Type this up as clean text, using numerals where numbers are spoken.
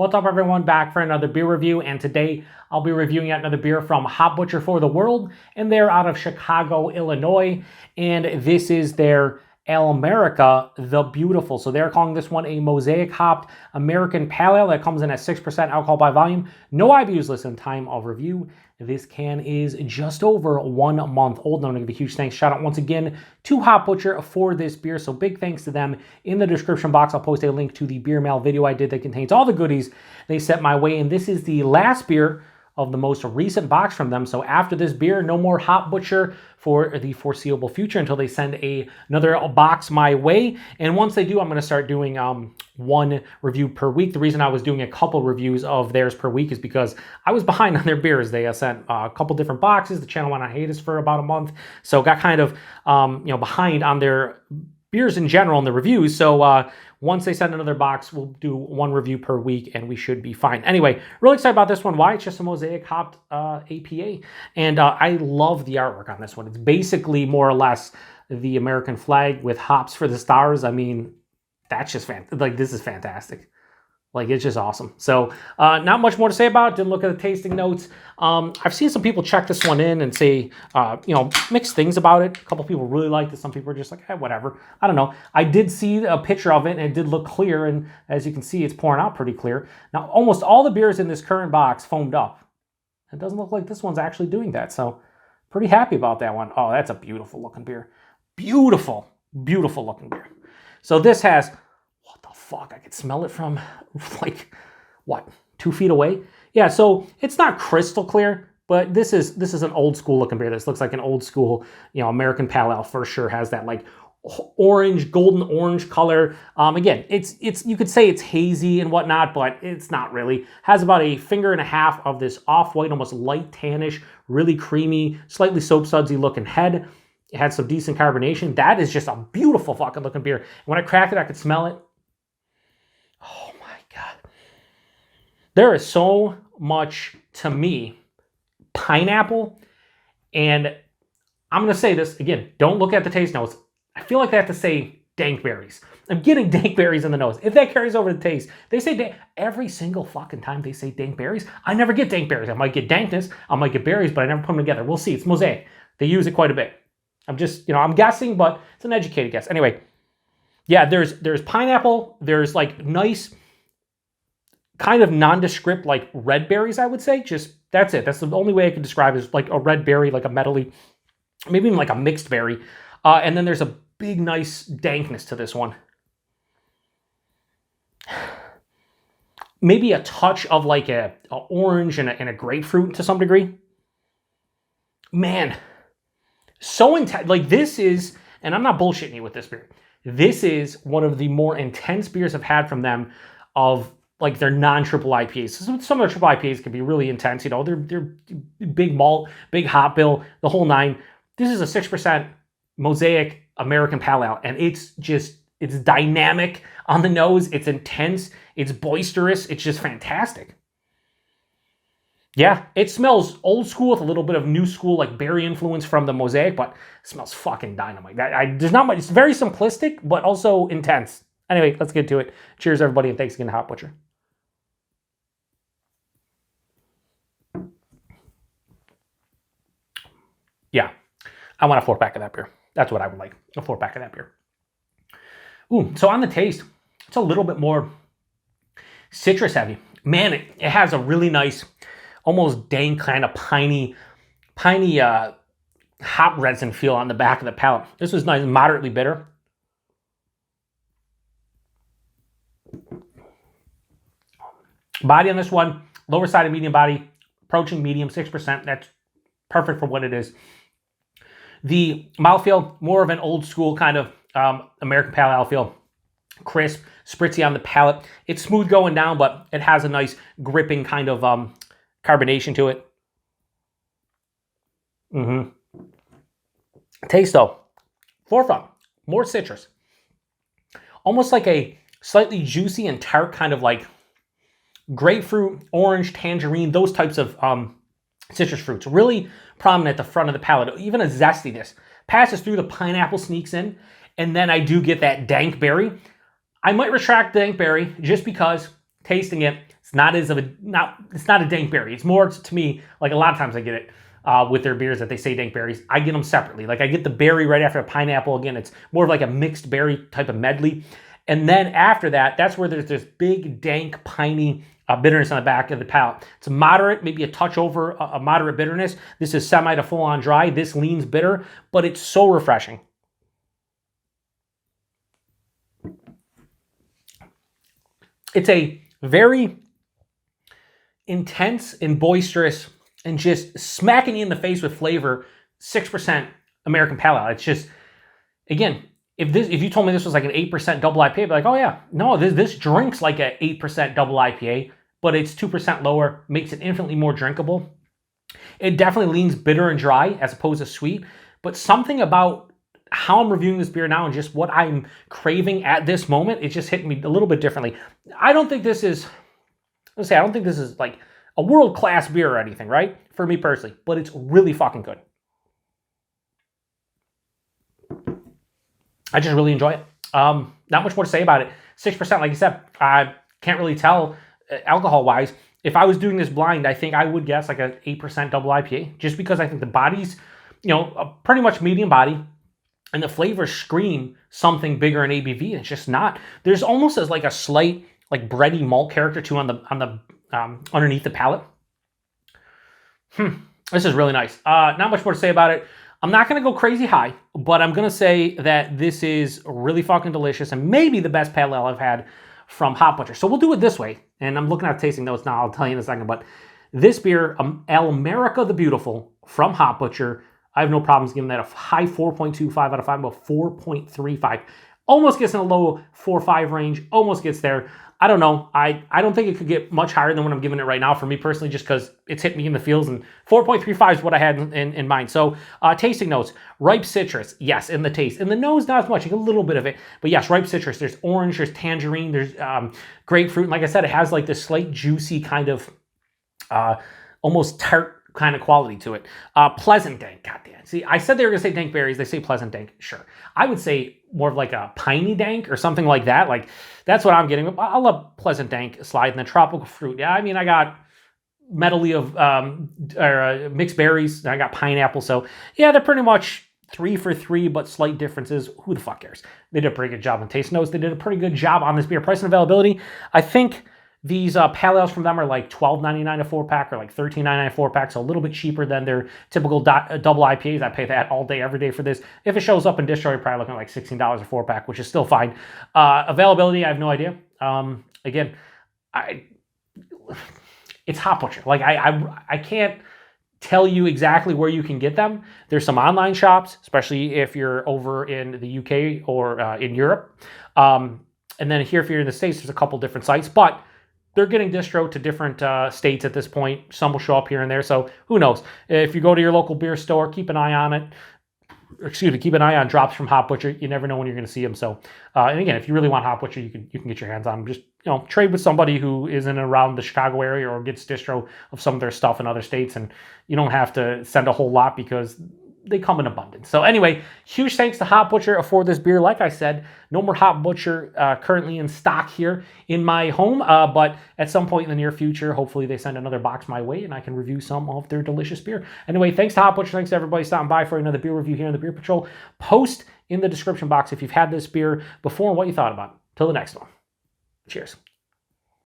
What's up, everyone? Back for another beer review, and today I'll be reviewing yet another beer from Hop Butcher for the World, and they're out of Chicago, Illinois, and this is their Alemerica the Beautiful. So they're calling this one a Mosaic-hopped American Pale Ale that comes in at 6% alcohol by volume. No IBUs listed in time of review. This can is just over 1 month old. And I'm going to give a huge thanks, shout out once again to Hop Butcher for this beer. So big thanks to them. In the description box, I'll post a link to the beer mail video I did that contains all the goodies they sent my way. And this is the last beer of the most recent box from them. So after this beer, no more Hop Butcher for the foreseeable future until they send another box my way. And once they do, I'm going to start doing one review per week. The reason I was doing a couple reviews of theirs per week is because I was behind on their beers. They sent a couple different boxes. The channel went on hiatus for about a month, so got kind of behind on their beers in general and the reviews. So once they send another box, we'll do one review per week and we should be fine. Anyway, really excited about this one. Why? It's just a Mosaic-hopped APA. And I love the artwork on this one. It's basically more or less the American flag with hops for the stars. I mean, that's just fantastic. This is fantastic. It's just awesome. So not much more to say about it. Didn't look at the tasting notes. I've seen some people check this one in and say, mixed things about it. A couple people really liked it. Some people are just like, whatever. I don't know. I did see a picture of it and it did look clear. And as you can see, it's pouring out pretty clear. Now, almost all the beers in this current box foamed up. It doesn't look like this one's actually doing that. So pretty happy about that one. Oh, that's a beautiful looking beer. Beautiful, beautiful looking beer. So this has... Fuck, I could smell it from 2 feet away? Yeah, so it's not crystal clear, but this is an old school looking beer. This looks like an old school, American Pale Ale for sure. Has that orange, golden orange color. Again, it's you could say it's hazy and whatnot, but it's not really. Has about a finger and a half of this off-white, almost light tannish, really creamy, slightly soap sudsy looking head. It had some decent carbonation. That is just a beautiful fucking looking beer. When I cracked it, I could smell it. Oh my God. There is so much, to me, pineapple, and I'm going to say this again, don't look at the taste notes. I feel like they have to say dank berries. I'm getting dank berries in the nose. If that carries over the taste, they say every single fucking time they say dank berries. I never get dank berries. I might get dankness, I might get berries, but I never put them together. We'll see. It's Mosaic. They use it quite a bit. I'm just, I'm guessing, but it's an educated guess. Anyway, yeah, there's pineapple, there's nice kind of nondescript red berries, I would say. Just that's it. That's the only way I can describe it, is a red berry, a metally, maybe even a mixed berry. And then there's a big nice dankness to this one. Maybe a touch of a orange and a grapefruit to some degree. Man, so intense. This is, and I'm not bullshitting you with this beer. This is one of the more intense beers I've had from them of their non-triple IPAs. Some of the triple IPAs can be really intense. They're big malt, big hop bill, the whole nine. This is a 6% Mosaic American Pale Ale, and it's dynamic on the nose. It's intense. It's boisterous. It's just fantastic. Yeah, it smells old school with a little bit of new school, berry influence from the Mosaic, but it smells fucking dynamite. There's not much. It's very simplistic, but also intense. Anyway, let's get to it. Cheers, everybody, and thanks again to Hop Butcher. Yeah, I want a 4-pack of that beer. That's what I would like, a 4-pack of that beer. Ooh, so on the taste, it's a little bit more citrus heavy. Man, it has a really nice, almost dank kind of piney hop resin feel on the back of the palate. This was nice, moderately bitter. Body on this one, lower side of medium body, approaching medium, 6%. That's perfect for what it is. The mouthfeel, more of an old school kind of American Pale Ale feel. Crisp, spritzy on the palate. It's smooth going down, but it has a nice gripping kind of carbonation to it. Taste though, forefront, more citrus. Almost like a slightly juicy and tart kind of grapefruit, orange, tangerine, those types of citrus fruits. Really prominent at the front of the palate. Even a zestiness. Passes through, the pineapple sneaks in, and then I do get that dank berry. I might retract dank berry just because tasting it, it's not a dank berry. It's more, to me, like a lot of times I get it with their beers that they say dank berries. I get them separately. Like I get the berry right after a pineapple. Again, it's more of like a mixed berry type of medley. And then after that, that's where there's this big, dank, piney bitterness on the back of the palate. It's moderate, maybe a touch over a moderate bitterness. This is semi to full on dry. This leans bitter, but it's so refreshing. It's a very intense and boisterous and just smacking you in the face with flavor, 6% American Pale Ale. It's just, again, if you told me this was like an 8% double IPA, I'd be like, oh yeah, no, this drinks like an 8% double IPA, but it's 2% lower, makes it infinitely more drinkable. It definitely leans bitter and dry as opposed to sweet, but something about how I'm reviewing this beer now and just what I'm craving at this moment, it's just hitting me a little bit differently. I don't think this is like a world-class beer or anything, right? For me personally, but it's really fucking good. I just really enjoy it. Not much more to say about it. 6%, like you said, I can't really tell alcohol-wise. If I was doing this blind, I think I would guess like an 8% double IPA, just because I think the body's, a pretty much medium body, and the flavors scream something bigger in ABV. And it's just not. There's almost as like a slight like bready malt character too on the underneath the palate. This is really nice. Not much more to say about it. I'm not going to go crazy high, but I'm going to say that this is really fucking delicious and maybe the best pale ale I've had from Hop Butcher. So we'll do it this way. And I'm looking at tasting notes now. I'll tell you in a second. But this beer, Alemerica the Beautiful from Hop Butcher, I have no problems giving that a high 4.25 out of 5, but 4.35. Almost gets in a low 4.5 range. Almost gets there. I don't know. I don't think it could get much higher than what I'm giving it right now for me personally, just because it's hit me in the feels, and 4.35 is what I had in mind. So tasting notes, ripe citrus, yes, in the taste. In the nose, not as much, a little bit of it, but yes, ripe citrus. There's orange, there's tangerine, there's grapefruit. And like I said, it has like this slight juicy kind of almost tart kind of quality to it. Pleasant dank, goddamn. See, I said they were gonna say dank berries. They say pleasant dank. Sure, I would say more of like a piney dank or something like that. Like that's what I'm getting. I'll let pleasant dank slide in the tropical fruit. Yeah, I mean I got medley of mixed berries. And I got pineapple. So yeah, they're pretty much 3 for 3, but slight differences. Who the fuck cares? They did a pretty good job on taste notes. They did a pretty good job on this beer. Price and availability. I think these pale ales from them are like $12.99 a 4-pack or like $13.99 a 4-pack, so a little bit cheaper than their typical double IPAs. I pay that all day, every day for this. If it shows up in distro, you're probably looking at like $16 a 4-pack, which is still fine. Availability, I have no idea. Again, it's Hop Butcher. Like I can't tell you exactly where you can get them. There's some online shops, especially if you're over in the UK or in Europe. And then here, if you're in the States, there's a couple different sites, but they're getting distro to different states at this point. Some will show up here and there, so who knows? If you go to your local beer store, keep an eye on it. Keep an eye on drops from Hop Butcher. You never know when you're going to see them. So, and again, if you really want Hop Butcher, you can get your hands on them. Just trade with somebody who is in and around the Chicago area or gets distro of some of their stuff in other states, and you don't have to send a whole lot because they come in abundance. So anyway, huge thanks to Hop Butcher for this beer. Like I said, no more Hop Butcher currently in stock here in my home, but at some point in the near future, hopefully they send another box my way and I can review some of their delicious beer. Anyway, thanks to Hop Butcher. Thanks to everybody stopping by for another beer review here on the Beer Patrol. Post in the description box if you've had this beer before and what you thought about it. Till the next one. Cheers.